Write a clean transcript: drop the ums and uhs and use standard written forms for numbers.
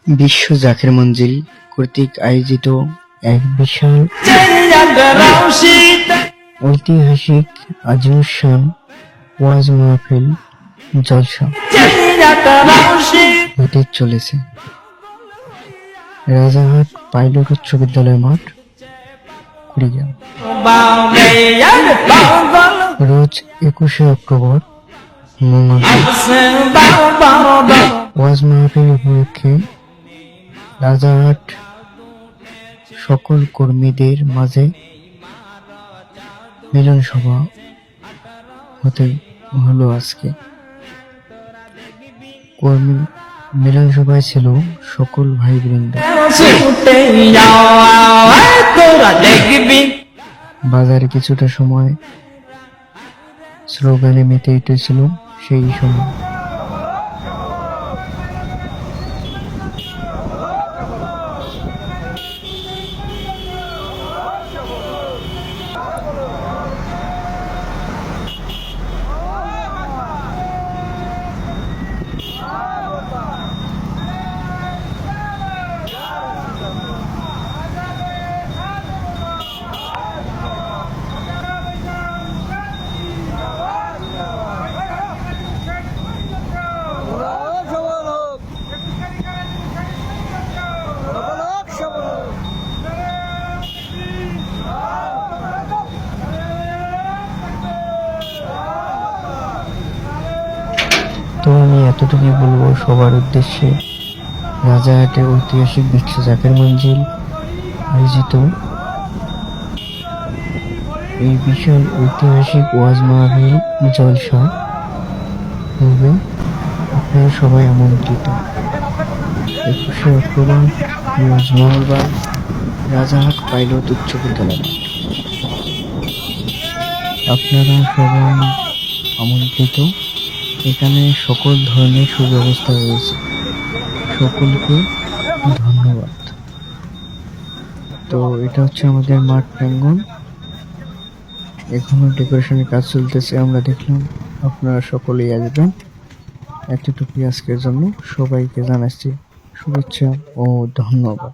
বিশ্ব জাকের মঞ্জিল কর্তৃক আয়োজিত এক বিশাল ঐতিহাসিক আজিমুসান ওয়াজ মাহফিল জলসা হতে চলেছে রাজারহাট পাইলট উচ্চ বিদ্যালয় মাঠ, কুড়িগ্রাম। রোজ 21শে অক্টোবর মঙ্গলবার ওয়াজ মাহফিল উপলক্ষে রাজারহাট সকল কর্মীদের মাঝে মিলন সভা হতে হলো। আজকে কর্মী মিলন সভায় ছিল সকল ভাই বৃন্দ। বাজারে কিছুটা সময় স্লোগানে মেতে উঠেছিল। সেই সময় তো আমি এতটুকুই বলবো সবার উদ্দেশ্যে, রাজারহাটে ঐতিহাসিক বিশ্ব জাকের মঞ্জিল আয়োজিত এই বিশাল ঐতিহাসিক ওয়াজ মাহফিল জলসা হবে, আপনারা সবাই আমন্ত্রিত। 21শে অক্টোবর রোজ মঙ্গলবার, রাজারহাট পাইলট উচ্চ বিদ্যালয়। আপনারা সবাই আমন্ত্রিত। এখানে সকল ধরনের সুব্যবস্থা রয়েছে। সকলকে ধন্যবাদ। তো এটা হচ্ছে আমাদের মাঠ প্রাঙ্গণ, এখনো ডেকোরেশনের কাজ চলতেছে। আমরা দেখলাম, আপনারা সকলেই আসবেন। এতটুকুই আজকের জন্য। সবাইকে জানাচ্ছি শুভেচ্ছা ও ধন্যবাদ।